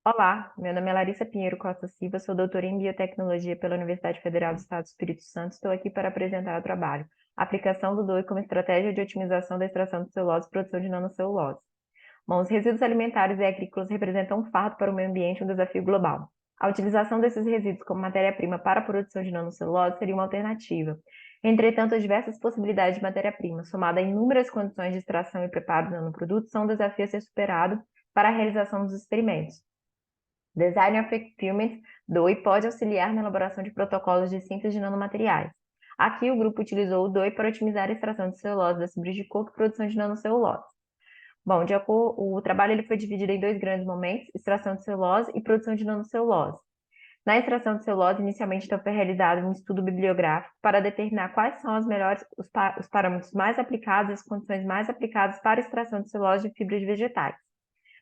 Olá, meu nome é Larissa Pinheiro Costa Silva, sou doutora em Biotecnologia pela Universidade Federal do Estado do Espírito Santo. Estou aqui para apresentar o trabalho Aplicação do DOI como estratégia de otimização da extração de celulose e produção de nanocelulose. Bom, os resíduos alimentares e agrícolas representam um fardo para o meio ambiente e um desafio global. A utilização desses resíduos como matéria-prima para a produção de nanocelulose seria uma alternativa. Entretanto, as diversas possibilidades de matéria-prima, somada a inúmeras condições de extração e preparo do nanoproduto, são um desafio a ser superado para a realização dos experimentos. Design of Equipment DOI pode auxiliar na elaboração de protocolos de síntese de nanomateriais. Aqui, o grupo utilizou o DOI para otimizar a extração de celulose das fibras de coco e produção de nanocelulose. Bom, o trabalho ele foi dividido em dois grandes momentos, extração de celulose e produção de nanocelulose. Na extração de celulose, inicialmente então, foi realizado um estudo bibliográfico para determinar quais são os parâmetros mais aplicados, as condições mais aplicadas para a extração de celulose de fibras vegetais.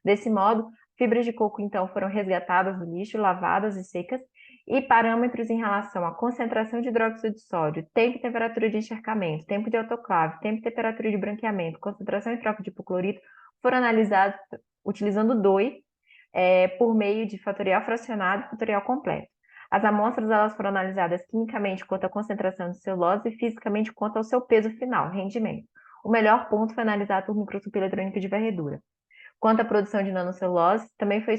Desse modo, fibras de coco então foram resgatadas do lixo, lavadas e secas, e parâmetros em relação à concentração de hidróxido de sódio, tempo e temperatura de encharcamento, tempo de autoclave, tempo e temperatura de branqueamento, concentração e troca de hipoclorito foram analisados utilizando o DOI por meio de fatorial fracionado e fatorial completo. As amostras elas foram analisadas quimicamente quanto à concentração de celulose e fisicamente quanto ao seu peso final, rendimento. O melhor ponto foi analisado por microscopia eletrônica de varredura. Quanto à produção de nanocelulose, também foi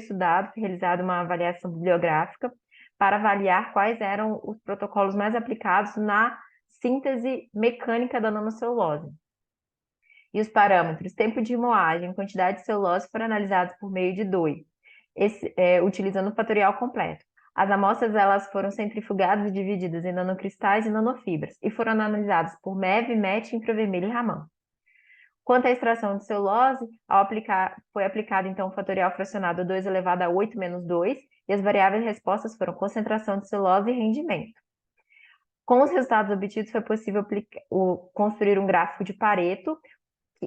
realizada uma avaliação bibliográfica para avaliar quais eram os protocolos mais aplicados na síntese mecânica da nanocelulose. E os parâmetros tempo de moagem e quantidade de celulose foram analisados por meio de DOI, utilizando o fatorial completo. As amostras elas foram centrifugadas e divididas em nanocristais e nanofibras e foram analisadas por MEV, MET, infravermelho e Raman. Quanto à extração de celulose, foi aplicado então o fatorial fracionado 2 elevado a 8 menos 2, e as variáveis respostas foram concentração de celulose e rendimento. Com os resultados obtidos, foi possível construir um gráfico de Pareto,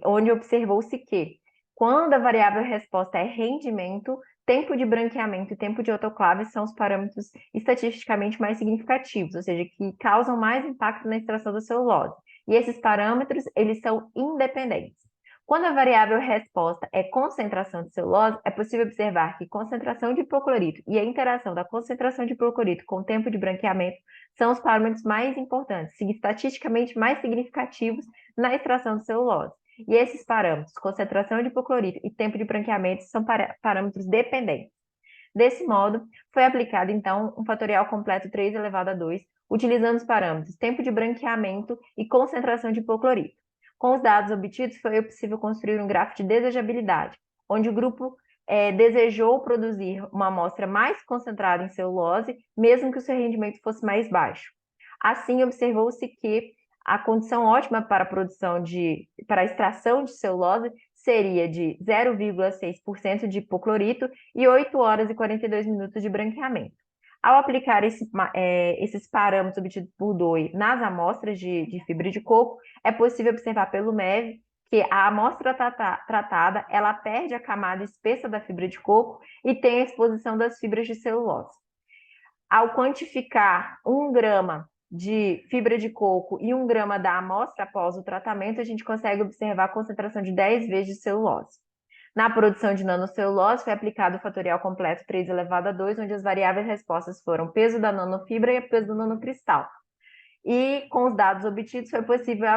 onde observou-se que, quando a variável resposta é rendimento, tempo de branqueamento e tempo de autoclave são os parâmetros estatisticamente mais significativos, ou seja, que causam mais impacto na extração da celulose. E esses parâmetros, eles são independentes. Quando a variável resposta é concentração de celulose, é possível observar que concentração de hipoclorito e a interação da concentração de hipoclorito com o tempo de branqueamento são os parâmetros mais importantes, estatisticamente mais significativos na extração de celulose. E esses parâmetros, concentração de hipoclorito e tempo de branqueamento, são parâmetros dependentes. Desse modo, foi aplicado, então, um fatorial completo 3 elevado a 2, utilizando os parâmetros tempo de branqueamento e concentração de hipoclorito. Com os dados obtidos, foi possível construir um gráfico de desejabilidade, onde o grupo desejou produzir uma amostra mais concentrada em celulose, mesmo que o seu rendimento fosse mais baixo. Assim, observou-se que a condição ótima para a extração de celulose seria de 0,6% de hipoclorito e 8 horas e 42 minutos de branqueamento. Ao aplicar esses parâmetros obtidos por DOI nas amostras de fibra de coco, é possível observar pelo MEV que a amostra tratada ela perde a camada espessa da fibra de coco e tem a exposição das fibras de celulose. Ao quantificar 1 grama de fibra de coco e 1 grama da amostra após o tratamento, a gente consegue observar a concentração de 10 vezes de celulose. Na produção de nanocelulose, foi aplicado o fatorial completo 3 elevado a 2, onde as variáveis respostas foram peso da nanofibra e peso do nanocristal. E com os dados obtidos, foi possível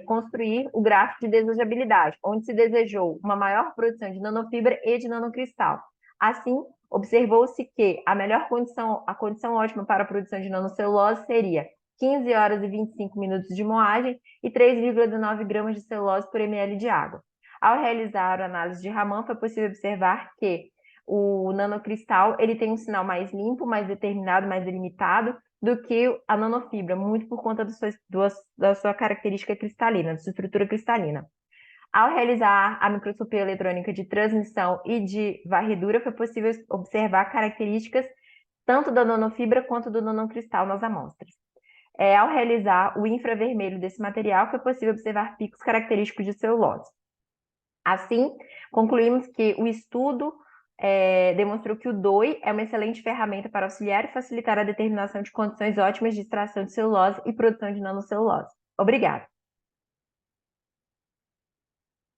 construir o gráfico de desejabilidade, onde se desejou uma maior produção de nanofibra e de nanocristal. Assim, observou-se que a condição ótima para a produção de nanocelulose seria 15 horas e 25 minutos de moagem e 3,19 gramas de celulose por ml de água. Ao realizar a análise de Raman, foi possível observar que o nanocristal ele tem um sinal mais limpo, mais determinado, mais delimitado do que a nanofibra, muito por conta da sua característica cristalina, da sua estrutura cristalina. Ao realizar a microscopia eletrônica de transmissão e de varredura, foi possível observar características tanto da nanofibra quanto do nanocristal nas amostras. Ao realizar o infravermelho desse material, foi possível observar picos característicos de celulose. Assim, concluímos que o estudo demonstrou que o DOI é uma excelente ferramenta para auxiliar e facilitar a determinação de condições ótimas de extração de celulose e produção de nanocelulose. Obrigada!